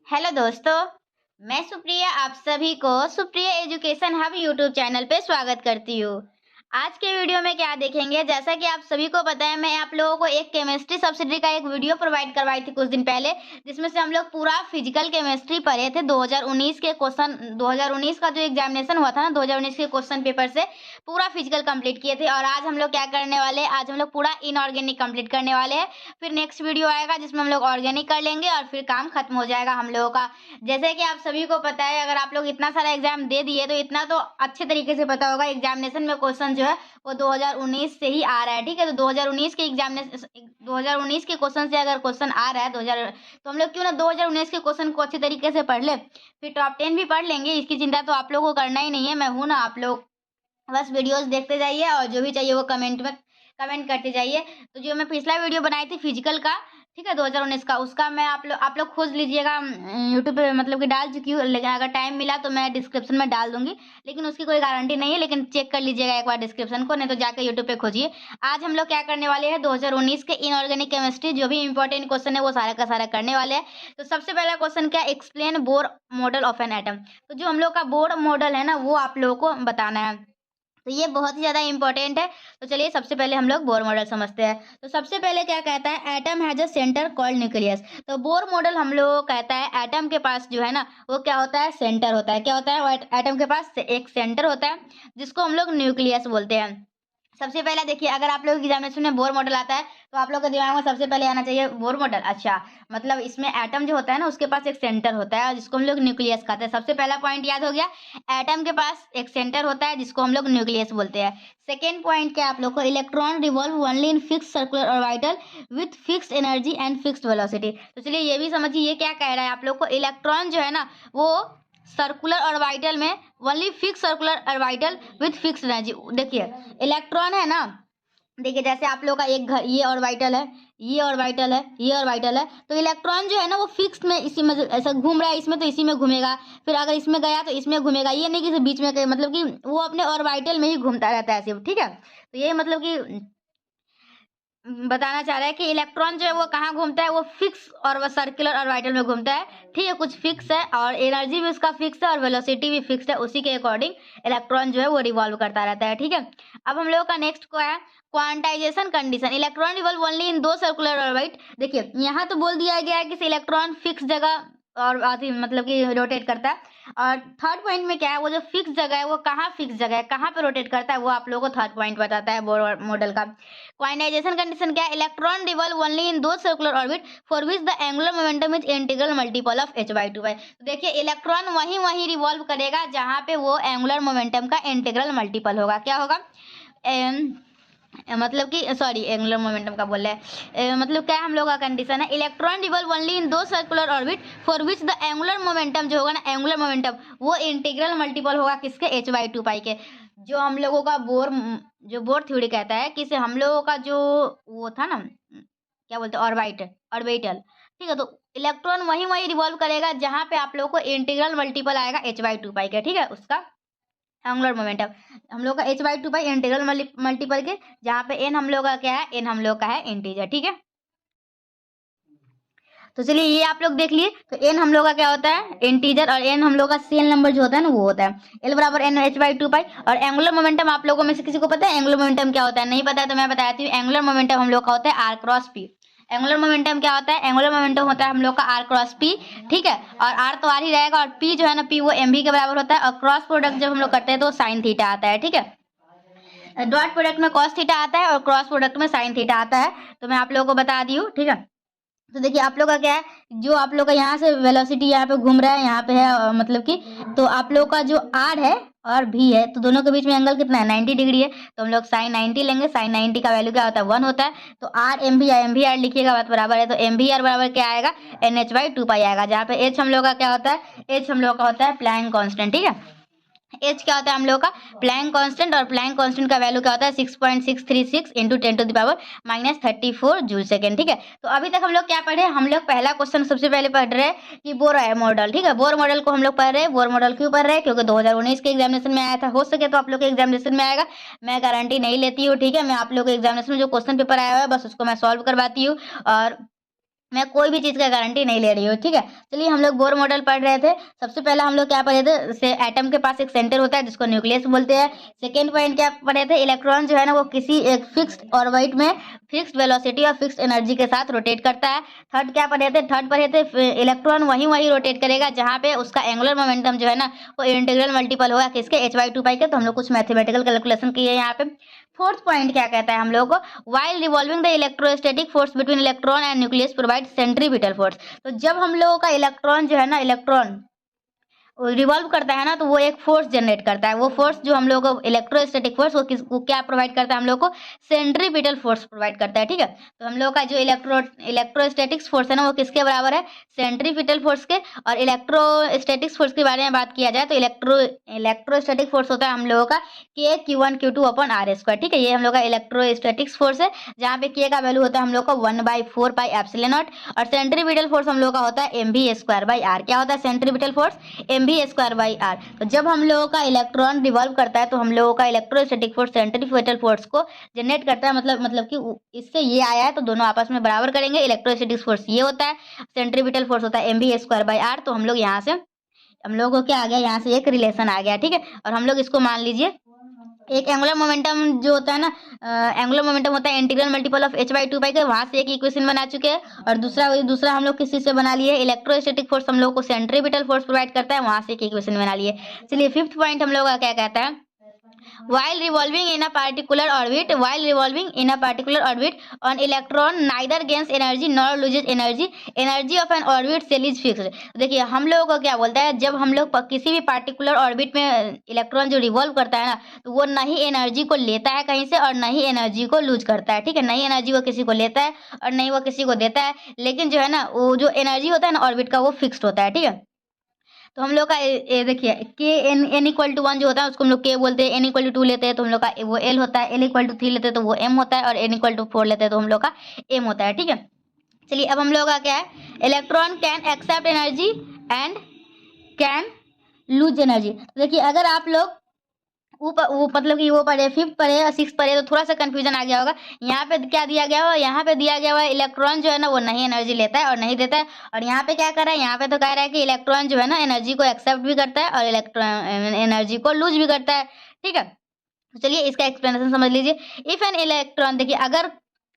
Hello दोस्तों, मैं सुप्रिया आप सभी को Supriya education hub YouTube channel पे स्वागत करती हूँ। आज के वीडियो में क्या देखेंगे, जैसा कि आप सभी को पता है मैं आप लोगों को एक केमिस्ट्री सब्सिडी का एक वीडियो प्रोवाइड करवाई थी कुछ दिन पहले, जिसमें से हम लोग पूरा फिजिकल केमिस्ट्री पढ़े थे। 2019 के क्वेश्चन 2019 का जो एग्जामिनेशन हुआ था ना, 2019 के क्वेश्चन पेपर से पूरा फिजिकल कंप्लीट किए थे। और आज हम लोग क्या करने वाले हैं, आज हम लोग पूरा इनऑर्गेनिक कंप्लीट करने वाले हैं। फिर नेक्स्ट वीडियो आएगा जिसमें हम लोग ऑर्गेनिक कर लेंगे और फिर काम खत्म हो जाएगा हम लोगों का। जैसे कि आप सभी को पता है, अगर आप लोग इतना सारा एग्जाम दे दिए तो इतना तो अच्छे तरीके से पता होगा एग्जामिनेशन में क्वेश्चन जो है वो 2019 से ही आ रहा है। ठीक है, तो 2019 के एग्जामिनेशन 2019 के क्वेश्चन से अगर क्वेश्चन आ रहा है 2000, तो हम लोग क्यों ना 2019 के क्वेश्चन को अच्छे तरीके से पढ़ ले, फिर टॉप 10 भी पढ़ लेंगे। इसकी चिंता तो आप लोगों को करना ही नहीं है, मैं हूं ना। आप लोग बस वीडियोस देखते जाइए और जो भी चाहिए वो कमेंट में कमेंट करते जाइए। तो जो मैं पिछला वीडियो बनाई थी फिजिकल का, ठीक है, 2019 का, उसका मैं आप लोग खोज लीजिएगा। यूट्यूब पे मतलब कि डाल चुकी हूँ, लेकिन अगर टाइम मिला तो मैं डिस्क्रिप्शन में डाल दूंगी। लेकिन उसकी कोई गारंटी नहीं है, लेकिन चेक कर लीजिएगा एक बार डिस्क्रिप्शन को, नहीं तो जाकर यूट्यूब पे खोजिए। आज हम लोग क्या करने वाले हैं, 2019 के इनऑर्गेनिक केमिस्ट्री जो भी इंपॉर्टेंट क्वेश्चन है वो सारा का सारा करने वाले हैं। तो सबसे पहला क्वेश्चन क्या, explain Bohr model of an atom. तो जो हम लोग का बोर मॉडल है ना, वो आप लोगों को बताना है। तो ये बहुत ही ज़्यादा इंपॉर्टेंट है। तो चलिए सबसे पहले हम लोग बोर मॉडल समझते हैं। तो सबसे पहले क्या कहता है, atom has a centre called nucleus. तो बोर मॉडल हम लोग को कहता है एटम के पास जो है ना वो क्या होता है, सेंटर होता है। क्या होता है, वो एटम के पास एक सेंटर होता है जिसको हम लोग न्यूक्लियस बोलते हैं। सबसे पहले देखिए, अगर आप लोग एग्जामिनेशन में बोर मॉडल आता है तो आप लोग के दिमाग में सबसे पहले आना चाहिए बोर मॉडल। अच्छा, मतलब इसमें एटम जो होता है ना उसके पास एक सेंटर होता है जिसको हम लोग न्यूक्लियस कहते हैं। सबसे पहला पॉइंट याद हो गया, एटम के पास एक सेंटर होता है जिसको हम लोग न्यूक्लियस बोलते हैं। सेकेंड पॉइंट क्या आप लोग को, electron revolve only in fix circular orbital with fixed energy and fixed velocity. तो चलिए ये भी समझिए, ये क्या कह रहा है आप लोग को, इलेक्ट्रॉन जो है ना वो सर्कुलर ऑर्बिटल में only fix circular orbital with fix energy. देखिए इलेक्ट्रॉन है ना, देखिए जैसे आप लोग का एक घर, ये ऑर्बिटल है, ये ऑर्बिटल है, ये ऑर्बिटल है, तो इलेक्ट्रॉन जो है ना वो फिक्स में इसी में ऐसा घूम रहा है, इसमें तो इसी में घूमेगा, फिर अगर इसमें गया तो इसमें घूमेगा। ये नहीं कि बीच में कहीं, मतलब कि वो अपने ऑर्बिटल में ही घूमता रहता है सिर्फ। ठीक है, तो ये मतलब कि बताना चाह रहा है कि इलेक्ट्रॉन जो है वो कहाँ घूमता है, वो फिक्स और वो सर्कुलर ऑर्बिटल में घूमता है। ठीक है, कुछ फिक्स है और एनर्जी भी उसका फिक्स है और वेलोसिटी भी फिक्स है, उसी के अकॉर्डिंग इलेक्ट्रॉन जो है वो रिवॉल्व करता रहता है। ठीक है, अब हम लोगों का नेक्स्ट को है quantization condition, electron revolve only in दो सर्कुलर ऑर्बिट। देखिए यहाँ तो बोल दिया गया है कि इलेक्ट्रॉन फिक्स जगह और आती मतलब कि रोटेट करता है। और थर्ड पॉइंट में क्या है, वो जो फिक्स जगह है वो कहाँ फिक्स जगह है, कहाँ पे रोटेट करता है, वो आप लोगों को थर्ड पॉइंट बताता है बोर मॉडल का। क्वांटाइजेशन कंडीशन क्या है, इलेक्ट्रॉन रिवॉल्व ओनली इन दो circular orbit for which the angular momentum is integral multiple of h/2y। तो देखिए इलेक्ट्रॉन वहीं वहीं रिवॉल्व करेगा जहां पे वो एंगुलर मोमेंटम का इंटीग्रल मल्टीपल होगा। क्या होगा, मतलब कि सॉरी एंगुलर मोमेंटम का बोल रहे हैं, मतलब क्या हम लोग का कंडीशन है, इलेक्ट्रॉन रिवॉल्व ओनली इन दो circular orbit for which the angular momentum जो होगा ना, एंगुलर मोमेंटम वो इंटीग्रल मल्टीपल होगा किसके, h/2 के। जो हम लोगों का जो बोर थ्योरी कहता है कि हम लोगों का जो वो था ना, क्या बोलते हैं, ऑर्बिटल। ठीक है, तो इलेक्ट्रॉन वहीं वहीं रिवॉल्व करेगा जहां पे आप लोगों को इंटीग्रल मल्टीपल आएगा h/2 के। ठीक है, उसका एंगुलर मोमेंटम हम लोग का h/2 इंटीग्रल मल्टीपल के, जहाँ पे n हम लोग का क्या है, n हम लोग का है इंटीजर। ठीक है, तो चलिए ये आप लोग देख लिए। तो n हम लोग का क्या होता है, इंटीजर, और n हम लोग का सेल नंबर जो होता है ना वो होता है l बराबर n h/2 पाई। और एंगुलर मोमेंटम आप लोगों में से किसी को पता है एंगुलर मोमेंटम क्या होता है, नहीं पता है तो मैं बताती हूँ। एंगुलर मोमेंटम हम लोग का होता है r cross p। Angular momentum क्या होता है, एंगुलर मोमेंटम होता है हम लोग का r क्रॉस p। ठीक है, और r तो r ही रहेगा, और p जो है ना p वो mv के बराबर होता है, और क्रॉस प्रोडक्ट जब हम लोग करते हैं तो साइन थीटा आता है। ठीक है, डॉट प्रोडक्ट में कॉस थीटा आता है और क्रॉस प्रोडक्ट में साइन थीटा आता है। तो मैं आप लोगों को बता दी हूँ। ठीक है, तो देखिए आप लोग का क्या है, जो आप लोग का यहाँ से वेलोसिटी यहाँ पे घूम रहा है, यहाँ पे है मतलब कि, तो आप लोग का जो आर है और भी है, तो दोनों के बीच में एंगल कितना है, 90 डिग्री है। तो हम लोग साइन 90 लेंगे, साइन 90 का वैल्यू क्या होता है, 1 होता है। तो आर एम भी आर लिखिएगा, बात बराबर है। तो एम भी आर बराबर क्या आएगा, NH/2 पाई आएगा, जहाँ पे एच हम लोग का क्या होता है, एच हम लोग का होता है प्लैंक कांस्टेंट। ठीक है, एच क्या होता है हम लोग का, प्लैंक कांस्टेंट, और प्लैंक कांस्टेंट का वैल्यू क्या होता है, 6.636 इंटू 10⁻⁻³ जूल सेकेंड। ठीक है, तो अभी तक हम लोग क्या पढ़े, हम लोग पहला क्वेश्चन सबसे पहले पढ़ रहे हैं कि बोर मॉडल। ठीक है, बोर मॉडल को हम लोग पढ़ रहे हैं। बोर मॉडल क्यों पढ़ रहे हैं, क्योंकि 2019 के एग्जामिनेशन में आया था, हो सके तो आप लोग के एग्जामिनेशन में आएगा, मैं गारंटी नहीं लेती हूँ। ठीक है, मैं आप लोग के एग्जामिनेशन में जो क्वेश्चन पेपर आया हुआ है बस उसको मैं सॉल्व करवाती हूँ। और मैं कोई भी चीज़ का गारंटी नहीं ले रही हूँ, ठीक है। चलिए हम लोग बोर मॉडल पढ़ रहे थे। सबसे पहले हम लोग क्या पढ़े थे, से एटम के पास एक सेंटर होता है जिसको न्यूक्लियस बोलते हैं। सेकंड पॉइंट क्या पढ़े थे, इलेक्ट्रॉन जो है ना वो किसी एक फिक्स्ड ऑर्बिट में फिक्स्ड वेलोसिटी और फिक्स्ड एनर्जी के साथ रोटेट करता है। थर्ड क्या पढ़े थे, थर्ड पढ़े थे इलेक्ट्रॉन वहीं रोटेट करेगा जहाँ पे उसका एंगुलर मोमेंटम जो है ना वो इंटीग्रल मल्टीपल होगा किसके, h/2 के। तो हम लोग कुछ मैथमेटिकल कैलकुलेशन किए यहाँ पे। फोर्थ पॉइंट क्या कहता है हम लोग को, while revolving the electrostatic force between electron and nucleus provides centripetal force। तो जब हम लोगों का इलेक्ट्रॉन जो है ना, इलेक्ट्रॉन रिवॉल्व करता है ना तो वो एक फोर्स जनरेट करता है। वो फोर्स जो हम लोग को इलेक्ट्रोस्टैटिक फोर्स वो क्या प्रोवाइड करता है हम लोग को, सेंट्रीपिटल फोर्स प्रोवाइड करता है, ठीक है। तो हम लोग का जो इलेक्ट्रोस्टैटिक्स फोर्स है ना वो किसके बराबर है, सेंट्रीपिटल फोर्स के। और इलेक्ट्रोस्टैटिक्स फोर्स के बारे में बात किया जाए तो इलेक्ट्रोस्टैटिक फोर्स होता है हम लोगों का K Q1 Q2/r², ठीक है। ये हम लोग का इलेक्ट्रोस्टैटिक्स फोर्स है जहाँ पे K का वैल्यू होता है हम लोग का 1/4πε0 और सेंट्रीपिटल फोर्स हम लोग का होता है mv²/r। क्या होता है सेंट्रीपिटल फोर्स, mv²/r। तो जब हम लोगों का इलेक्ट्रॉन रिवॉल्व करता है तो हम लोगों का इलेक्ट्रोस्टैटिक फोर्स सेंट्रीपिटल फोर्स को जनरेट करता है। मतलब कि इससे ये आया है तो दोनों आपस में बराबर करेंगे। इलेक्ट्रोस्टैटिक फोर्स ये होता है, सेंट्रीपिटल फोर्स होता है mv²/r। तो हम लोग यहाँ से हम लोगों को क्या आ गया, यहाँ से एक रिलेशन आ गया, ठीक है। और हम लोग इसको मान लीजिए एक एंगुलर मोमेंटम जो होता है ना, एंगुलर मोमेंटम होता है इंटीग्रल मल्टीपल ऑफ h/2 के। वहां से एक इक्वेशन बना चुके हैं। और दूसरा हम लोग किस चीज से बना लिए, इलेक्ट्रोस्टैटिक फोर्स हम लोग को सेंट्रीपिटल फोर्स प्रोवाइड करता है, वहां से एक इक्वेशन बना लिए। चलिए फिफ्थ पॉइंट हम लोग का क्या कहता है, while revolving in a particular orbit an electron neither gains energy nor loses energy of an orbit cell is fixed। देखिए हम लोगों को क्या बोलता है, जब हम लोग किसी भी पार्टिकुलर ऑर्बिट में इलेक्ट्रॉन जो रिवॉल्व करता है ना तो वो ना ही एनर्जी को लेता है कहीं से और ना ही एनर्जी को लूज करता है, ठीक है। नहीं एनर्जी वो किसी को लेता है और नहीं वो किसी को देता है। लेकिन जो है ना वो जो एनर्जी होता है ना ऑर्बिट का वो फिक्स्ड होता है, ठीक है। तो हम लोग का देखिए n=1 जो होता है उसको हम लोग k बोलते हैं। n=2 लेते हैं तो हम लोग का वो l होता है। l=3 लेते हैं तो वो m होता है। और n=4 लेते हैं तो हम लोग का m होता है, ठीक है। चलिए अब हम लोग का क्या है, electron can accept energy and can lose energy. देखिए अगर आप लोग वो मतलब कि वो पढ़े फिफ्थ पढ़े या सिक्स पढ़े तो थोड़ा सा कंफ्यूजन आ गया होगा। यहाँ पे क्या दिया गया हो, यहाँ पे दिया गया हुआ इलेक्ट्रॉन जो है ना वो नहीं एनर्जी लेता है और नहीं देता है। और यहाँ पे क्या कर रहा है, यहाँ पे तो कह रहा है कि इलेक्ट्रॉन जो है ना एनर्जी को एक्सेप्ट भी करता है और इलेक्ट्रॉन एनर्जी को लूज भी करता है, ठीक है। तो चलिए इसका एक्सप्लेनेशन समझ लीजिए। इफ एन इलेक्ट्रॉन, देखिए अगर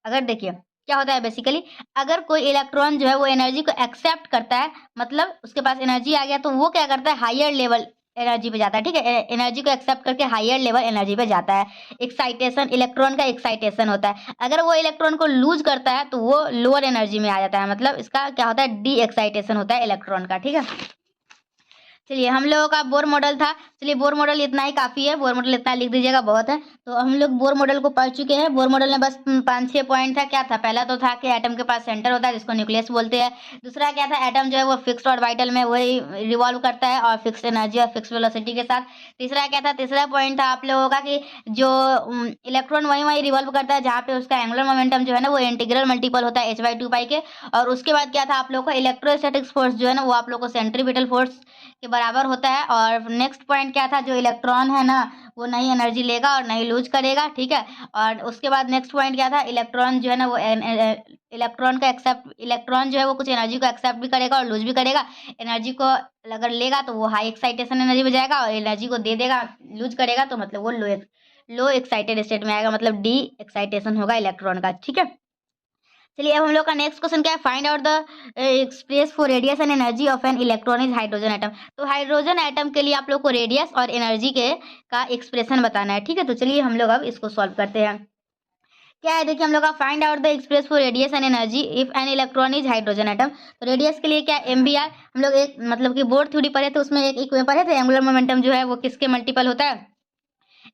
अगर देखिए क्या होता है बेसिकली, अगर कोई इलेक्ट्रॉन जो है वो एनर्जी को एक्सेप्ट करता है मतलब उसके पास एनर्जी आ गया तो वो क्या करता है, हायर लेवल एनर्जी पे जाता है, ठीक है। एनर्जी को एक्सेप्ट करके हायर लेवल एनर्जी पे जाता है। एक्साइटेशन, इलेक्ट्रॉन का एक्साइटेशन होता है। अगर वो इलेक्ट्रॉन को लूज करता है तो वो लोअर एनर्जी में आ जाता है, मतलब इसका क्या होता है, डी एक्साइटेशन होता है इलेक्ट्रॉन का, ठीक है। चलिए हम लोगों का बोर मॉडल था। चलिए बोर मॉडल इतना ही काफ़ी है, बोर मॉडल इतना लिख दीजिएगा बहुत है। तो हम लोग बोर मॉडल को पढ़ चुके हैं। बोर मॉडल में बस 5-6 पॉइंट था। क्या था, पहला तो था कि एटम के पास सेंटर होता है जिसको न्यूक्लियस बोलते हैं। दूसरा क्या था, एटम जो है वो फिक्स्ड ऑर्बिटल में वही रिवॉल्व करता है और फिक्स एनर्जी और फिक्स वेलोसिटी के साथ। तीसरा क्या था, तीसरा पॉइंट था आप लोगों का कि जो इलेक्ट्रॉन वही रिवॉल्व करता है जहाँ पे उसका एंगुलर मोमेंटम जो है ना वो इंटीग्रल मल्टीपल होता है h/2 के। और उसके बाद क्या था आप लोगों का, इलेक्ट्रोस्टैटिक्स फोर्स जो है ना वो आप लोग को सेंट्रीपिटल फोर्स के बराबर होता है। और नेक्स्ट पॉइंट क्या था, जो इलेक्ट्रॉन है ना वो नहीं एनर्जी लेगा और नहीं लूज करेगा, ठीक है। और उसके बाद नेक्स्ट पॉइंट क्या था, इलेक्ट्रॉन जो है ना वो इलेक्ट्रॉन जो है वो कुछ एनर्जी को एक्सेप्ट भी करेगा और लूज भी करेगा। एनर्जी को अगर लेगा तो वो हाई एक्साइटेशन एनर्जी में जाएगा और एनर्जी को दे देगा, लूज करेगा तो मतलब वो लो एक्साइटेड स्टेट में आएगा, मतलब डी एक्साइटेशन होगा इलेक्ट्रॉन का, ठीक है। चलिए अब हम लोग का नेक्स्ट क्वेश्चन क्या है, find out the express for radius and energy of an electron is hydrogen atom. तो हाइड्रोजन एटम के लिए आप लोग को रेडियस और एनर्जी के का एक्सप्रेशन बताना है, ठीक है। तो चलिए हम लोग अब इसको सॉल्व करते हैं। क्या है, देखिए हम लोग का find out the express for radius and energy if an electron is hydrogen atom. तो रेडियस के लिए क्या, MBR। हम लोग एक मतलब कि बोर्ड थ्योरी पढ़े थे, उसमें एक इक्वेशन पढ़े थे, एंगुलर मोमेंटम जो है वो किसके मल्टीपल होता है,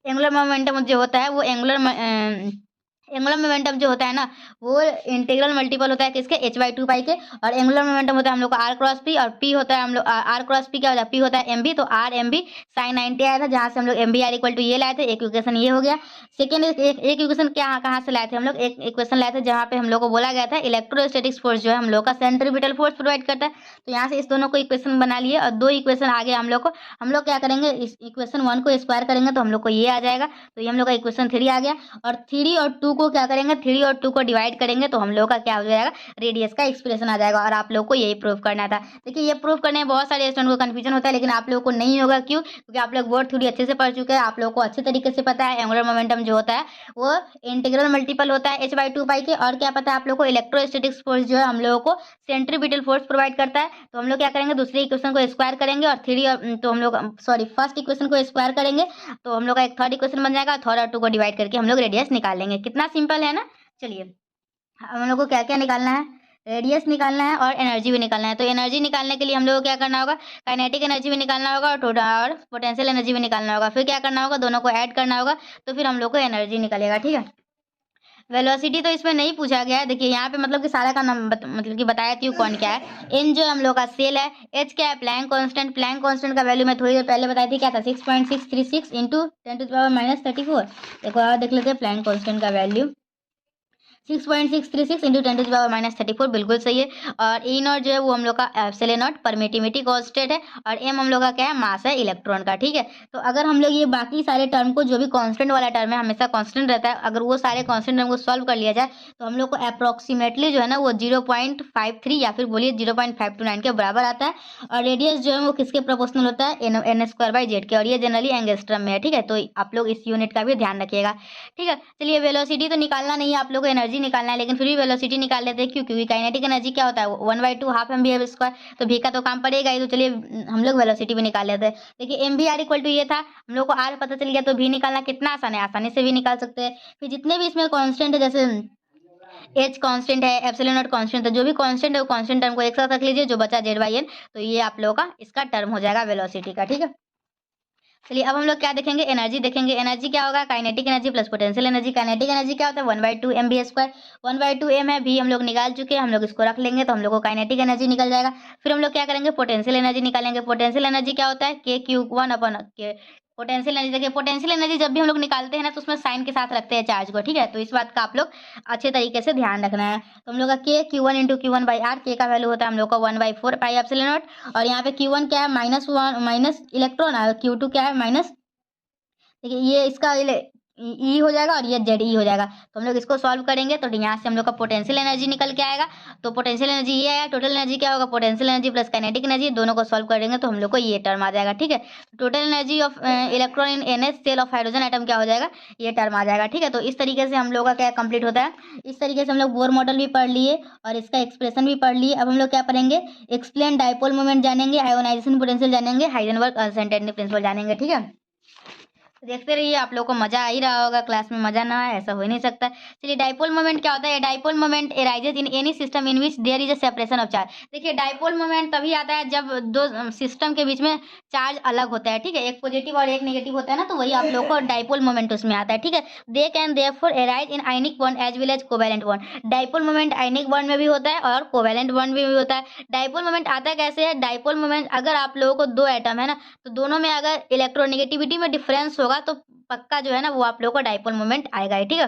एंगुलर मोमेंटम जो होता है वो एंगुलर मोमेंटम जो होता है ना वो इंटीग्रल मल्टीपल होता है किसके, h/2 के। और एंगुलर मोमेंटम होता है हम लोग का r×p और p होता है हम लोग r×p क्या होता है, p होता है mv। तो r mv sin 90 आया था जहाँ से हम लोग MBR इक्वल टू ये लाए थे। एक इक्वेशन ये हो गया। सेकेंड एक इक्वेशन क्या कहाँ से लाए थे हम लोग, एक इक्वेशन लाए थे जहाँ पे हम लोग को बोला गया था इलेक्ट्रोस्टैटिक्स फोर्स जो है हम लोग का सेंट्रीपिटल फोर्स प्रोवाइड करता है। तो यहाँ से इस दोनों को इक्वेशन बना लिए और दो इक्वेशन आ गए हम लोग को। हम लोग क्या करेंगे, इस इक्वेशन 1 को स्क्वायर करेंगे तो हम लोग को ये आ जाएगा। तो ये हम लोग का इक्वेशन 3 आ गया। और 3 और 2 को क्या करेंगे, 3 और 2 को डिवाइड करेंगे तो हम लोग का क्या हो जाएगा, रेडियस का एक्सप्रेशन आ जाएगा। और आप लोग को यही प्रूव करना था। देखिए ये प्रूव करने में बहुत सारे स्टूडेंट को कंफ्यूजन होता है, लेकिन आप लोग को नहीं होगा। क्यों? क्योंकि आप लोग वर्ड थ्योरी अच्छे से पढ़ चुके हैं, आप लोग को अच्छे तरीके से पता है एंगुलर मोमेंटम जो होता है वो इंटीग्रल मल्टीपल होता है h/2 के। और क्या पता है आप लोग को, इलेक्ट्रोस्टैटिक्स फोर्स जो है हम लोगों को सेंट्रीपिटल फोर्स प्रोवाइड करता है। तो हम लोग क्या करेंगे, दूसरे इक्वेशन को स्क्वायर करेंगे और तो हम लोग फर्स्ट इक्वेशन को स्क्वायर करेंगे तो हम लोग का एक थर्ड इक्वेशन बन जाएगा। थर्ड और 2 को डिवाइड करके हम लोग रेडियस निकाल लेंगे। कितना सिंपल है ना। चलिए हम लोग को क्या क्या निकालना है, रेडियस निकालना है और एनर्जी भी निकालना है। तो एनर्जी निकालने के लिए हम लोग को क्या करना होगा, काइनेटिक एनर्जी भी निकालना होगा और पोटेंशियल एनर्जी भी निकालना होगा। फिर क्या करना होगा, दोनों को ऐड करना होगा तो फिर हम लोग को एनर्जी निकलेगा। ठीक है, वेलोसिटी तो इसमें नहीं पूछा गया है। देखिए यहाँ पे मतलब कि सारा का नाम मतलब कि बताया थी कौन क्या है। एन जो हम लोग का सेल है, एच क्या है, प्लैंक कांस्टेंट। प्लैंक कांस्टेंट का वैल्यू मैं थोड़ी देर पहले बताई थी, क्या था, 6.636 इंटू 10⁻34। देखो और देख लेते हैं प्लैंक कांस्टेंट का वैल्यू 6.636 इंटू 10⁻34 बिल्कुल सही है। और ई नॉट जो है वो हम लोग का एप्सिलॉन नॉट परमिटिविटी कांस्टेंट है। और एम हम लोग का क्या है, मास है इलेक्ट्रॉन का। ठीक है, तो अगर हम लोग ये बाकी सारे टर्म को, जो भी कांस्टेंट वाला टर्म है हमेशा कांस्टेंट रहता है, अगर वो सारे कांस्टेंट टर्म को सॉल्व कर लिया जाए तो हम लोग को अप्रोक्सीमेटली जो है ना वो 0.53 या फिर बोलिए 0.529 के बराबर आता है। और रेडियस जो है वो किसके प्रोपोर्शनल होता है, n²/z के। और ये जनरली एंगस्ट्रम में है। ठीक है, तो आप लोग इस यूनिट का भी ध्यान रखिएगा। ठीक है, चलिए वेलोसिटी तो निकालना नहीं है आप लोग को, एनर्जी निकालना है, लेकिन फिर भी वेलोसिटी निकाल लेते हैं। क्यों? क्योंकि काइनेटिक एनर्जी क्या होता है, 1/2 हाफ mv/2। तो v का तो काम पड़ेगा ही, तो चलिए हम लोग वेलोसिटी भी निकाल लेते हैं। देखिए mvr इक्वल टू ये था, हम लोग को r पता चल गया, तो v निकालना कितना आसान है, आसानी से भी निकाल सकते हैं। फिर जितने भी इसमें कांस्टेंट है, जैसे एच कांस्टेंट है, एप्सिलॉन नॉट कांस्टेंट है, जो भी कांस्टेंट है वो कांस्टेंट टर्म को एक साथ रख लीजिए, जो बचा z/n, तो ये आप लोगों का इसका टर्म हो जाएगा वेलोसिटी का। ठीक है, चलिए अब हम लोग क्या देखेंगे, एनर्जी देखेंगे। एनर्जी क्या होगा, kinetic energy plus potential energy. Kinetic energy क्या होता है, 1/2 mv²। 1/2 m है, v हम लोग निकाल चुके हैं, हम लोग इसको रख लेंगे तो हम लोग को काइनेटिक एनर्जी निकल जाएगा। फिर हम लोग क्या करेंगे, पोटेंशियल एनर्जी निकालेंगे। पोटेंशियल एनर्जी क्या होता है, k⁴1/k। पोटेंशियल एनर्जी देखिए, पोटेंशियल एनर्जी जब भी हम लोग निकालते हैं ना तो उसमें साइन के साथ रखते हैं चार्ज को। ठीक है, तो इस बात का आप लोग अच्छे तरीके से ध्यान रखना है। तो हम लोग का k q1 इंटू q1/r, के का वैल्यू होता है हम लोग का 1/4 पाई एप्सिलॉन नॉट। और यहाँ पे q1 क्या है, -1 माइनस इलेक्ट्रॉन, और q2 क्या है, माइनस, देखिए ये इसका ई हो जाएगा और ये जेड ई हो जाएगा। तो हम लोग इसको सॉल्व करेंगे तो यहाँ से हम लोग का पोटेंशियल एनर्जी निकल के आएगा। तो पोटेंशियल एनर्जी ये आया, टोटल एनर्जी क्या होगा, potential energy plus kinetic energy, दोनों को सॉल्व करेंगे तो हम लोग को ये टर्म आ जाएगा। ठीक है, total energy of electron in nth shell of hydrogen atom क्या हो जाएगा, ये टर्म आ जाएगा। ठीक है, तो इस तरीके से हम लोग का क्या कंप्लीट होता है। इस तरीके से हम लोग बोर मॉडल भी पढ़ लिए और इसका एक्सप्रेशन भी पढ़ लिए। अब हम लोग क्या पढ़ेंगे, एक्सप्लेन डाइपोल मोमेंट जानेंगे, आयोनाइजेशन पोटेंशियल जानेंगे, हाइजेनबर्ग अनसर्टेनिटी प्रिंसिपल जानेंगे। ठीक है, देखते रहिए, आप लोगों को मजा आ ही रहा होगा, क्लास में मजा ना आए ऐसा हो ही नहीं सकता। चलिए डाइपोल मोमेंट क्या होता है, dipole moment arises in any system in which there is a separation of charge. देखिए डाइपोल मोमेंट तभी आता है जब दो सिस्टम के बीच में चार्ज अलग होता है। ठीक है, एक पॉजिटिव और एक नेगेटिव होता है ना, तो वही आप लोग को डाइपोल मोमेंट उसमें आता है। ठीक है, they can therefore arise in ionic bond as well as covalent bond. Dipole moment ionic bond में भी होता है और कोवैलेंट बॉन्ड में भी होता है। डाइपोल मोमेंट आता कैसे है, डाइपोल मोमेंट अगर आप लोगों को दो एटम है ना, तो दोनों में अगर इलेक्ट्रोनेगेटिविटी में डिफरेंस होगा तो पक्का जो है ना वो आप लोगों को डाइपोल मोमेंट आएगा ही। ठीक है,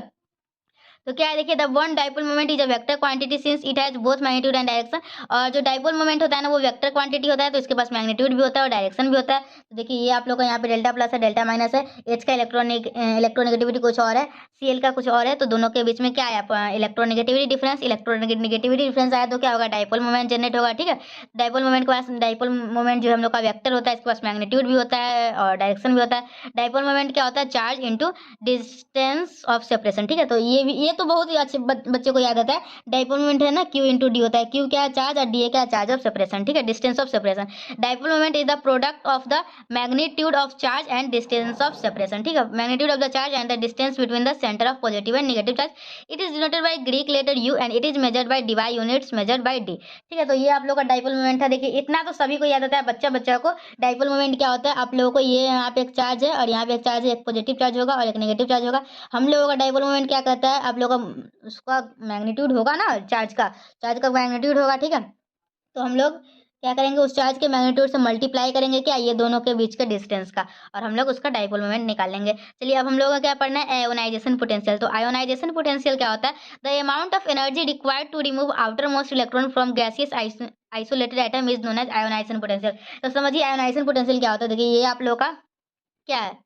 तो क्या है, देखिए the one dipole moment is a vector quantity since it has both magnitude and direction. और जो डाइपोल मोमेंट होता है ना वो वेक्टर क्वांटिटी होता है, तो इसके पास मैग्नीट्यूड भी होता है और डायरेक्शन भी होता है। तो देखिए ये आप लोग का यहाँ पे डेल्टा प्लस है, डेल्टा माइनस है, एच का इलेक्ट्रोनेगेटिविटी कुछ और है, सीएल का कुछ और है, तो दोनों के बीच में क्या है, इलेक्ट्रोनेगेटिविटी डिफरेंस। इलेक्ट्रोनेगेटिविटी डिफरेंस आया तो क्या होगा, डाइपोल मोमेंट जनरेट होगा। ठीक है, डाइपोल मोमेंट के पास, डाइपोल मोमेंट जो हम लोग का वेक्टर होता है, इसके पास मैग्नीट्यूड भी होता है और डायरेक्शन भी होता है। डाइपोल मोमेंट क्या होता है, charge into distance of separation. ठीक है, तो ये तो बहुत ही अच्छे बच्चे को याद आता है। डाइपोल मोमेंट है ना, क्यू इंटू डी होता है, क्यू क्या है, चार्ज, और डी क्या है, चार्ज ऑफ सेपरेशन। ठीक है, distance of separation. Dipole moment is the product of the magnitude of charge and distance of separation. ठीक है, magnitude of the charge and the distance between the centre of positive and negative charge. It is denoted by Greek letter mu and it is measured by Debye units measured by D. ठीक है, तो ये आप लोग का dipole moment था। देखिए इतना तो सभी को याद आता है, बच्चा बच्चा को। डाइपोल मोमेंट क्या होता है, आप लोगों को ये यहाँ पे एक चार्ज है और यहाँ पे एक चार्ज है, एक पॉजिटिव चार्ज होगा और एक नेगेटिव चार्ज होगा। हम लोगों का डाइपोल मोमेंट क्या करता है, आप लोगों का उसका मैग्नीट्यूड होगा ना, चार्ज का मैग्नीट्यूड होगा। ठीक है, तो हम लोग क्या करेंगे, उस चार्ज के मैग्नीट्यूड से मल्टीप्लाई करेंगे क्या, ये दोनों के बीच के डिस्टेंस का, और हम लोग उसका डाइपोल मोमेंट निकाल लेंगे। चलिए अब हम लोगों का क्या पढ़ना है, आयोनाइजेशन पोटेंशियल। तो आयोनाइजेशन पोटेंशियल क्या होता है, the amount of energy required to remove outermost electron from gaseous isolated atom is known as ionization potential. तो समझिए आयोनाइजेशन पोटेंशियल क्या होता है। देखिए ये आप लोग का क्या है,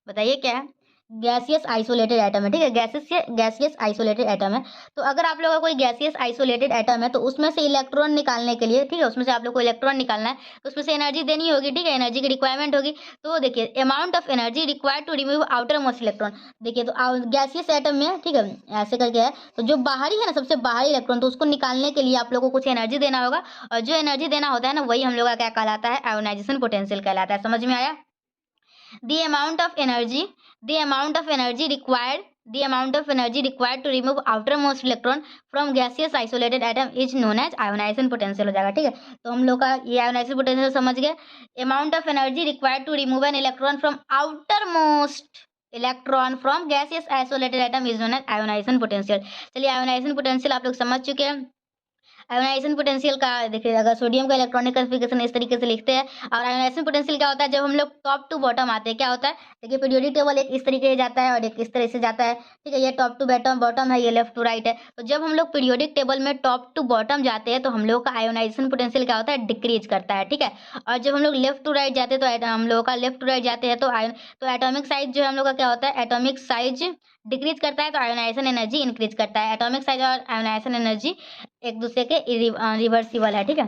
बताइए क्या है, गैसियस आइसोलेटेड एटम है, ठीक है, गैसियस आइसोलेटेड एटम है। तो अगर आप लोगों का कोई गैसियस आइसोलेटेड एटम है तो उसमें से इलेक्ट्रॉन निकालने के लिए, ठीक है, उसमें से आप लोग को इलेक्ट्रॉन निकालना है तो उसमें से एनर्जी देनी होगी, ठीक है, एनर्जी की रिक्वायरमेंट होगी। तो देखिए amount of energy required to remove outermost electron. देखिए तो गैसियस एटम में, ठीक है, ऐसे करके है, तो जो बाहरी है ना, सबसे बाहरी इलेक्ट्रॉन, तो उसको निकालने के लिए आप लोगों को कुछ एनर्जी देना होगा, और जो एनर्जी देना होता है ना, वही हम लोग का क्या कहलाता है, आयोनाइजेशन पोटेंशियल कहलाता है। समझ में आया? the amount of energy the amount of energy required to remove outermost electron from gaseous isolated atom is known as ionization potential हो जाएगा, ठीक है। तो हम लोग का ये ionization potential समझ गए। amount of energy required to remove an electron from outermost electron from gaseous isolated atom is known as ionization potential। चलिए ionization potential आप लोग समझ चुके हैं। आयोनाइजेशन पोटेंशियल का देखिए, अगर सोडियम का इलेक्ट्रॉनिक कॉन्फ़िगरेशन इस तरीके से लिखते हैं, और आयोनाइजेशन पोटेंशियल क्या होता है, जब हम लोग टॉप टू बॉटम आते हैं, क्या होता है, देखिए पीरियोडिक टेबल एक इस तरीके से जाता है और एक इस तरह से जाता है, ठीक है, ये टॉप टू बॉटम बॉटम है, ये लेफ्ट टू राइट है। तो जब हम लोग पीरियोडिक टेबल में टॉप टू बॉटम जाते हैं तो हम लोग का आयोनाइजेशन पोटेंशियल क्या होता है, डिक्रीज करता है, ठीक है। और जब हम लोग लेफ्ट टू राइट जाते हैं तो हम लोग का लेफ्ट टू राइट जाते हैं तो एटॉमिक साइज जो है हम लोग का क्या होता है, एटॉमिक साइज डिक्रीज करता है, तो आयोनाइजेशन एनर्जी इंक्रीज करता है। एटॉमिक साइज और आयोनाइजेशन एनर्जी एक दूसरे के रिवर्सिबल है, ठीक है।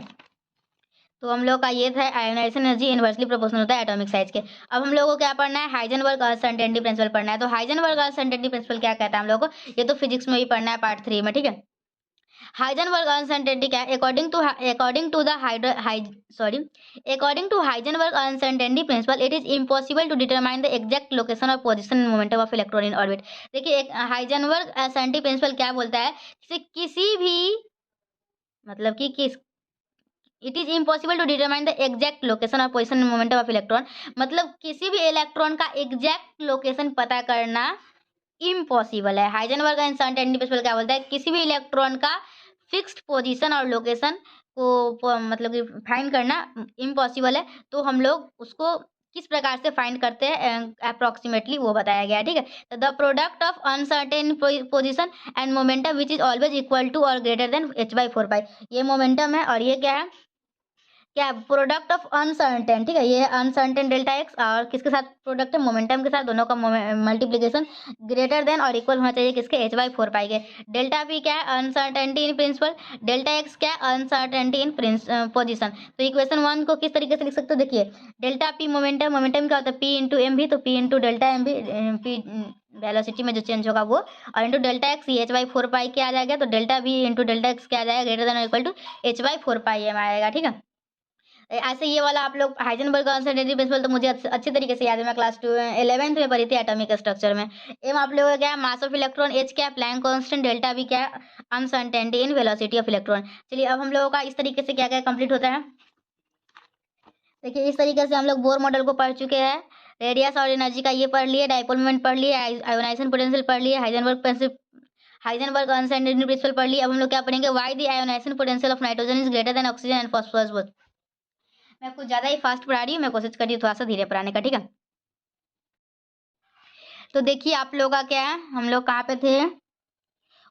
तो हम लोग का ये था आयोनाइजेशन एनर्जी इनवर्सली प्रोपोर्शनल होता है एटॉमिक साइज के। अब हम लोगों को क्या पढ़ना है, हाइजेनबर्ग अनसर्टेनिटी प्रिंसिपल पढ़ना है। तो हाइजेनबर्ग अनसर्टेनिटी प्रिंसिपल क्या कहता है हम लोग को, ये तो फिजिक्स में भी पढ़ना है पार्ट 3 में, ठीक है। हाइजेनबर्ग अनसर्टेनिटी क्या है, according to Heisenberg uncertainty principle, it is impossible to determine the exact location or position and momentum of electron in orbit। देखिए एक हाइजेनबर्ग अनसर्टेनिटी प्रिंसिपल क्या बोलता है कि किसी भी, मतलब कि किस, it is impossible to determine the exact location और position and momentum of electron. मतलब किसी भी इलेक्ट्रॉन का एग्जैक्ट लोकेशन पता करना इम्पॉसिबल है। हाइजेनबर्ग अनसर्टेनिटी प्रिंसिपल क्या बोलता है, किसी भी इलेक्ट्रॉन का फिक्स्ड पोजीशन और लोकेशन को मतलब कि फाइंड करना इम्पॉसिबल है। तो हम लोग उसको किस प्रकार से फाइंड करते हैं अप्रोक्सीमेटली वो बताया गया है, ठीक है। The product of uncertain position and momentum which is always equal to और ग्रेटर देन h/4 पाई। ये मोमेंटम है और ये क्या है, क्या प्रोडक्ट ऑफ अनसर्टेन, ठीक है, ये अनसर्टेन डेल्टा एक्स और किसके साथ प्रोडक्ट है, मोमेंटम के साथ, दोनों का मल्टीप्लीकेशन ग्रेटर देन और इक्वल होना चाहिए किसके, h/4 पाई के। डेल्टा पी क्या है, uncertainty in principle, delta X क्या है, अनसर्टेनिटी इन पोजिशन। तो इक्वेशन 1 को किस तरीके से लिख सकते हो, देखिए डेल्टा पी मोमेंटम, मोमेंटम क्या होता है, पी इंटू एम भी, तो पी इंटू डेल्टा एम भी, पी वेलोसिटी में जो चेंज होगा वो, और इंटू डेल्टा एक्स ये h/4 पाई के आ जाएगा, तो delta B into delta X क्या आ जाएगा, ग्रेटर देन और equal to h/4 pi M आएगा, ठीक है। ऐसे ये वाला आप लोग हाइजेनबर्ग अनसर्टेनिटी प्रिंसिपल तो मुझे अच्छे तरीके से याद है, मैं क्लास 11th में पढ़ी थी एटॉमिक स्ट्रक्चर में। एम आप लोगों का क्या है, मास ऑफ इलेक्ट्रॉन, एच क्या है, प्लैंक कांस्टेंट, डेल्टा भी क्या है, uncertainty in velocity of electron. चलिए अब हम लोगों का इस तरीके से क्या क्या कंप्लीट होता है, देखिए इस तरीके से हम लोग बोर मॉडल को पढ़ चुके हैं, रेडियस और एनर्जी का ये पढ़ लिए, डाइपोल मोमेंट पढ़ लिए, आयोनाइजेशन पोटेंशियल पढ़ लिए, हाइजेनबर्ग अनसर्टेनिटी प्रिंसिपल पढ़ लिए। अब हम लोग क्या पढ़ेंगे, why the ionization potential of nitrogen is greater than oxygen and phosphorus both. मैं कुछ ज्यादा ही फास्ट पढ़ा रही हूँ, मैं कोशिश कर रही हूँ थोड़ा सा धीरे पढ़ाने का, ठीक है। तो देखिए आप लोग का क्या है, हम लोग कहाँ पे थे,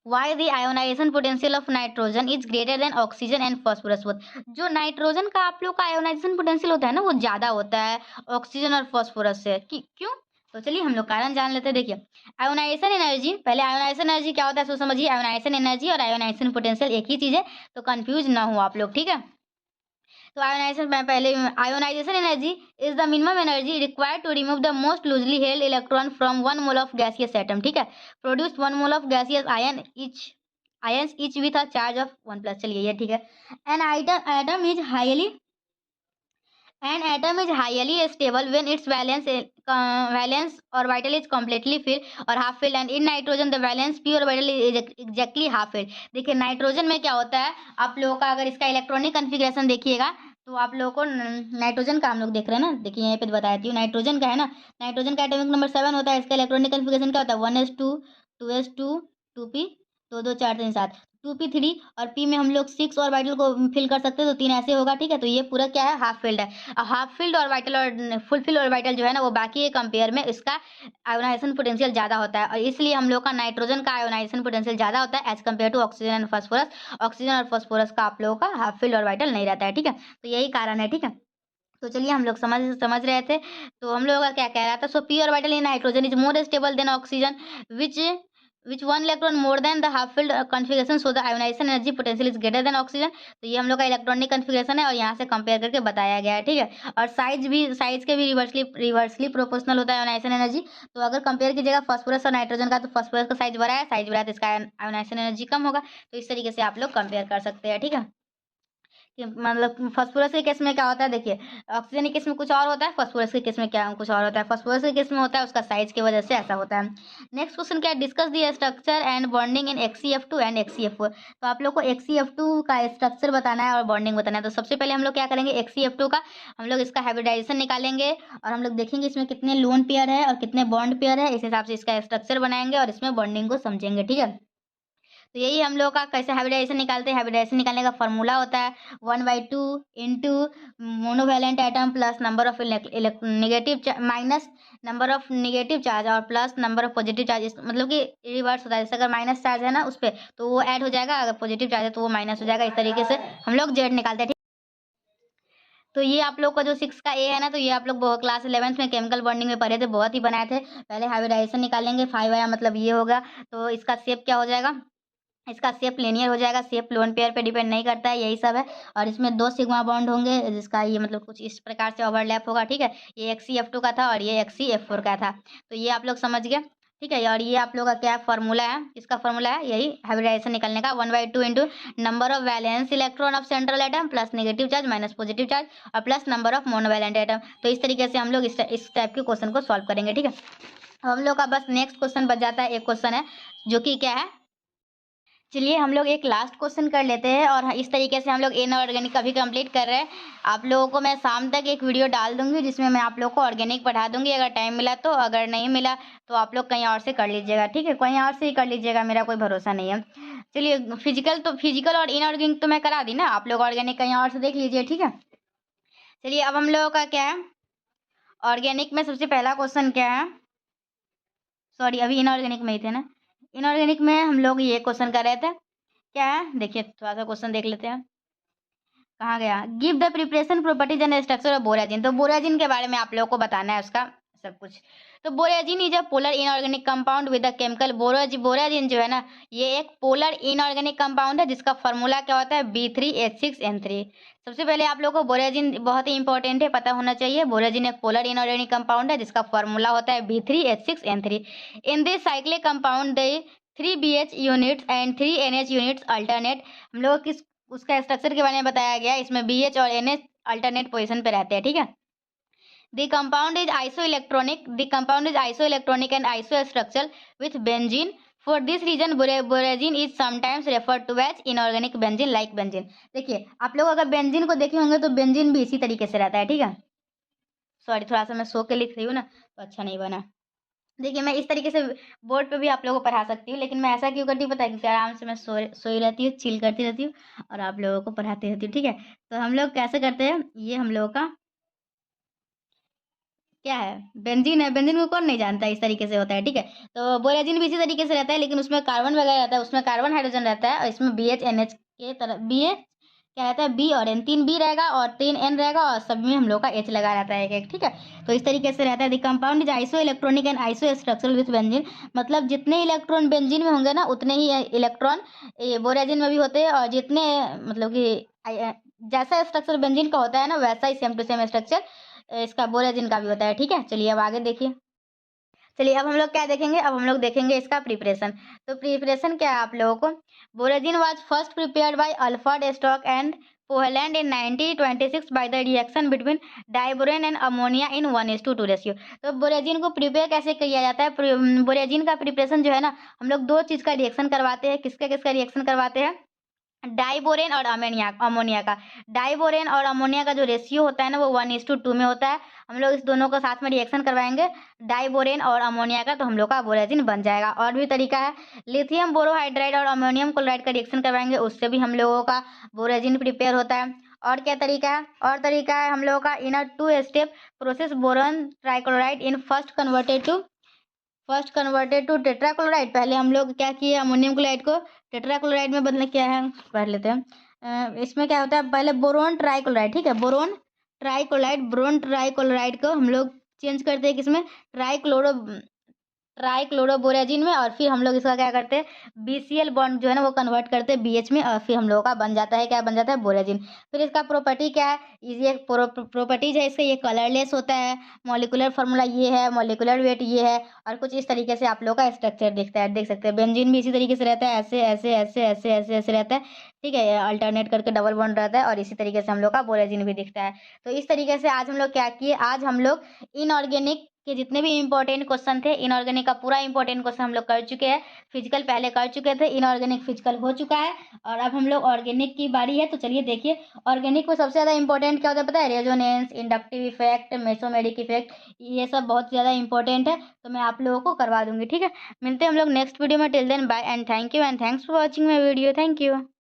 why the ionization potential of nitrogen is greater than oxygen and phosphorus both. जो नाइट्रोजन का आप लोग का आयोनाइजेशन पोटेंशियल होता है ना, वो ज्यादा होता है ऑक्सीजन और फॉस्फोरस से, क्यों, तो चलिए हम लोग कारण जान लेते हैं। देखिए आयोनाइजेशन एनर्जी, पहले आयोनाइजेशन एनर्जी क्या होता है सो समझिए, आयोनाइजेशन एनर्जी और आयोनाइजेशन पोटेंशियल एक ही चीज है, तो कंफ्यूज ना हो आप लोग, ठीक है। तो आयोनाइजेशन में पहले, ionization energy is the minimum energy required to remove the most loosely held electron from 1 mole of gaseous atom, ठीक है। Produce 1 mole of gaseous ions each with a charge of 1+। चलिए ये ठीक है। An atom is highly stable when its valence orbital is completely filled or half filled, and in nitrogen the valence p orbital is exactly half filled। देखिए nitrogen में क्या होता है, आप लोगों का अगर इसका इलेक्ट्रॉनिक कॉन्फ़िगरेशन देखिएगा तो आप लोगों को नाइट्रोजन का हम लोग देख रहे हैं ना, देखिए यहाँ पे बताती हूँ, नाइट्रोजन का है ना, नाइट्रोजन का एटॉमिक नंबर 7 होता है, इसका इलेक्ट्रॉनिक कॉन्फ़िगरेशन क्या होता है, 1s2 2s2 2p 2 2 4 3 7, 2p3, और p में हम लोग 6 ऑर्बिटल को फिल कर सकते हैं, तो 3 ऐसे होगा, ठीक है। तो ये पूरा क्या है, हाफ फील्ड है। हाफ फील्ड ऑर्बिटल और फुल फील्ड ऑर्बिटल जो है ना, वो बाकी के कंपेयर में इसका आयोनाइजेशन पोटेंशियल ज्यादा होता है, और इसलिए हम लोग का नाइट्रोजन का आयोनाइजेशन पोटेंशियल ज्यादा होता है as compare to oxygen and phosphorus. Oxygen और फास्फोरस का आप लोगों का हाफ फील्ड ऑर्बिटल नहीं रहता है, ठीक है। तो यही कारण है, ठीक है। तो चलिए हम लोग समझ रहे थे। तो हम लोगों का क्या कह रहा था, so P orbital in hydrogen is more stable than oxygen which which one electron more than the half field configuration, so the ionization energy potential is greater than oxygen. तो ये हम लोग का इलेक्ट्रॉनिक कॉन्फिगरेशन है और यहाँ से compare करके बताया गया है, ठीक है। और साइज के भी रिवर्सली प्रोपोर्शनल होता है आयोनाइजेशन एनर्जी। तो अगर कंपेयर कीजिएगा फास्फोरस और नाइट्रोजन का, तो फास्फोरस का साइज बड़ा है तो इसका आयोनाइजेशन एनर्जी कम होगा। तो इस तरीके से आप लोग कंपेयर कर सकते हैं, ठीक है। कि मतलब फास्फोरस के केस में क्या होता है, देखिए ऑक्सीजन के केस में कुछ और होता है, फास्फोरस के केस में क्या कुछ और होता है। फास्फोरस के केस में होता है उसका साइज की वजह से ऐसा होता है। नेक्स्ट क्वेश्चन क्या है, discuss the structure and bonding in XeF2 and XeF4। तो आप लोग को XeF2 का स्ट्रक्चर बताना है और बॉन्डिंग बताना है। तो सबसे पहले हम लोग क्या करेंगे, XeF2 का हम लोग इसका हाइब्रिडाइजेशन निकालेंगे और हम लोग देखेंगे इसमें कितने लोन पेयर है और कितने बॉन्ड पेयर है, इस हिसाब से इसका स्ट्रक्चर बनाएंगे और इसमें बॉन्डिंग को समझेंगे, ठीक है। तो यही हम लोग का कैसे हाइब्रिडाइजेशन निकालते हैं। हाइब्रिडाइजेशन निकालने का फॉर्मूला होता है 1/2 into monovalent atom plus number of negative minus number of negative charge और plus number of positive charge. मतलब कि रिवर्स होता है, जैसे अगर माइनस चार्ज है ना उस पर तो वो ऐड हो जाएगा, अगर पॉजिटिव चार्ज है तो वो माइनस हो जाएगा। इस तरीके से हम लोग जेड निकालते हैं, ठीक। तो ये आप लोग का जो 6 का ए है ना, तो ये आप लोग क्लास 11th में केमिकल बॉन्डिंग में पढ़े थे, बहुत ही बनाए थे। पहले हाइब्रिडाइजेशन निकालेंगे, 5 आया मतलब ये होगा। तो इसका शेप क्या हो जाएगा, इसका शेप लिनियर हो जाएगा, शेप लोन पेयर पे डिपेंड नहीं करता है, यही सब है। और इसमें 2 सिग्मा बॉन्ड होंगे जिसका ये मतलब कुछ इस प्रकार से ओवरलैप होगा, ठीक है। ये XeF2 का था और ये XeF4 का था। तो ये आप लोग समझ गए, ठीक है। और ये आप लोग का क्या फॉर्मूला है, इसका फॉर्मूला है यही हाइब्रिडाइजेशन निकलने का 1/2 into number of valence electron of central atom plus negative charge minus positive charge और plus number of monovalent atom. तो इस तरीके से हम लोग इस टाइप के क्वेश्चन को सॉल्व करेंगे, ठीक है। हम लोग का बस नेक्स्ट क्वेश्चन बच जाता है, एक क्वेश्चन है जो कि क्या है, चलिए हम लोग एक लास्ट क्वेश्चन कर लेते हैं और इस तरीके से हम लोग इनऑर्गेनिक का भी कंप्लीट कर रहे हैं। आप लोगों को मैं शाम तक एक वीडियो डाल दूंगी जिसमें मैं आप लोग को ऑर्गेनिक पढ़ा दूंगी, अगर टाइम मिला तो। अगर नहीं मिला तो आप लोग कहीं और से कर लीजिएगा, ठीक है। कहीं और से ही कर लीजिएगा, मेरा कोई भरोसा नहीं है। चलिए फिजिकल और इनऑर्गेनिक तो मैं करा दी ना, आप लोग ऑर्गेनिक कहीं और से देख लीजिए, ठीक है। चलिए अब हम लोगों का क्या है, ऑर्गेनिक में सबसे पहला क्वेश्चन क्या है, सॉरी अभी इनऑर्गेनिक में ही थे ना। इनऑर्गेनिक में हम लोग ये क्वेश्चन कर रहे थे, क्या है देखिए, थोड़ा सा क्वेश्चन देख लेते हैं, कहाँ गया, give the preparation properties and structure of borazine. तो बोराजिन के बारे में आप लोगों को बताना है उसका सब कुछ। तो borazine is a polar inorganic compound with the chemical borazine जो है ना, ये एक पोलर इनऑर्गेनिक कंपाउंड है जिसका फॉर्मूला क्या होता है B3H6N3। सबसे पहले आप लोगों को बोराजिन बहुत ही इंपॉर्टेंट है, पता होना चाहिए। बोराजिन एक पोलर इनऑर्गेनिक कंपाउंड है जिसका फॉर्मूला होता है B3H6N3। In this cyclic compound they 3BH units and 3NH units alternate. हम लोग किस उसका स्ट्रक्चर के बारे में बताया गया, इसमें BH और NH अल्टरनेट पोजीशन पे रहते हैं, ठीक है। The compound is isoelectronic and isostructural with benzene. For this reason borazine is sometimes referred to as inorganic benzene like benzene। देखिए आप लोग अगर बेंजीन को देखे होंगे तो बेंजीन भी इसी तरीके से रहता है, ठीक है। सॉरी थोड़ा सा मैं सो के लिख रही हूँ ना तो अच्छा नहीं बना। देखिए मैं इस तरीके से बोर्ड पे भी आप लोगों को पढ़ा सकती हूँ, लेकिन मैं ऐसा क्यों करती हूँ पता है, क्योंकि आराम से मैं सोई रहती हूँ, चिल करती रहती हूँ और आप लोगों को पढ़ाती रहती हूँ, ठीक है। तो हम लोग कैसे करते हैं, ये हम लोगों का क्या है, बेंजीन है। बेंजीन को कौन नहीं जानता है, इस तरीके से होता है, ठीक है। तो बोराजिन भी इसी तरीके से रहता है, लेकिन उसमें कार्बन वगैरह रहता है, उसमें कार्बन हाइड्रोजन रहता है और इसमें BH NH के तरह BH क्या रहता है, B और N, 3 B रहेगा और 3 N रहेगा और सब में हम लोग का H लगा रहता है एक एक, ठीक है। तो इस तरीके से रहता है। The compound is iso electronic and iso structural with benzene. मतलब जितने इलेक्ट्रॉन बेंजीन में होंगे ना उतने ही इलेक्ट्रॉन बोराजिन में भी होते हैं, और जितने मतलब कि जैसा स्ट्रक्चर बेंजीन का होता है ना वैसा ही सेम टू सेम स्ट्रक्चर इसका बोराजिन का भी होता है, ठीक है। चलिए अब आगे देखिए, चलिए अब हम लोग क्या देखेंगे, अब हम लोग देखेंगे इसका प्रिपरेशन। तो प्रिपरेशन क्या है आप लोगों को, borazine was first prepared by Alfred Stock and Pohland in 1926 by the reaction between diborane and ammonia in 1:2 ratio. तो बोराजिन को प्रिपेयर कैसे किया जाता है, बोराजिन का प्रिपरेशन जो है ना, हम लोग 2 चीज़ का रिएक्शन करवाते हैं। किसका किसका रिएक्शन करवाते हैं, डाइबोरेन और अमोनिया का। डाइबोरेन और अमोनिया का जो रेशियो होता है ना वो 1:2 में होता है। हम लोग इस दोनों को साथ में रिएक्शन करवाएंगे, डाइबोरेन और अमोनिया का, तो हम लोग का बोराजिन बन जाएगा। और भी तरीका है, लिथियम बोरोहाइड्राइड और अमोनियम क्लोराइड का रिएक्शन करवाएंगे, उससे भी हम लोगों का बोराजिन प्रिपेयर होता है। और क्या तरीका है, और तरीका है हम लोगों का in a 2 step process boron trichloride in first converted to tetrachloride. पहले हम लोग क्या किए, अमोनियम क्लोराइड को टेट्राक्लोराइड में बदले, क्या है पढ़ लेते हैं। इसमें क्या होता है, पहले बोरोन ट्राइक्लोराइड, ठीक है, बोरोन ट्राइक्लोराइड, बोरोन ट्राइक्लोराइड को हम लोग चेंज करते हैं किसमें, ट्राइक्लोरोबोरेजिन में, और फिर हम लोग इसका क्या करते हैं, BCl बॉन्ड जो है ना वो कन्वर्ट करते हैं BH में, और फिर हम लोगों का बन जाता है, क्या बन जाता है, बोरेजिन। फिर इसका प्रॉपर्टी क्या है, ये प्रॉपर्टीज है इसका, ये कलरलेस होता है, मॉलिक्यूलर फार्मूला ये है, मॉलिक्यूलर वेट ये है, और कुछ इस तरीके से आप लोग का स्ट्रक्चर दिखता है, देख सकते हैं। बेंजीन भी इसी तरीके से रहता है, ऐसे ऐसे ऐसे ऐसे ऐसे ऐसे रहता है, ठीक है, अल्टरनेट करके डबल बॉन्ड रहता है, और इसी तरीके से हम लोग का बोरेजिन भी दिखता है। तो इस तरीके से आज हम लोग क्या किए, आज हम लोग इनऑर्गेनिक के जितने भी इंपॉर्टेंट क्वेश्चन थे, इनऑर्गेनिक का पूरा इंपॉर्टेंट क्वेश्चन हम लोग कर चुके हैं। फिजिकल पहले कर चुके थे, इनऑर्गेनिक फिजिकल हो चुका है, और अब हम लोग ऑर्गेनिक की बारी है। तो चलिए देखिए, ऑर्गेनिक में सबसे ज़्यादा इंपॉर्टेंट क्या होता है पता है, resonance, inductive effect, mesomeric effect, ये सब बहुत ज़्यादा इंपॉर्टेंट है, तो मैं आप लोगों को करवा दूंगी, ठीक है। मिलते हैं हम लोग नेक्स्ट वीडियो में, till then bye and thank you, and thanks for watching my video, thank you.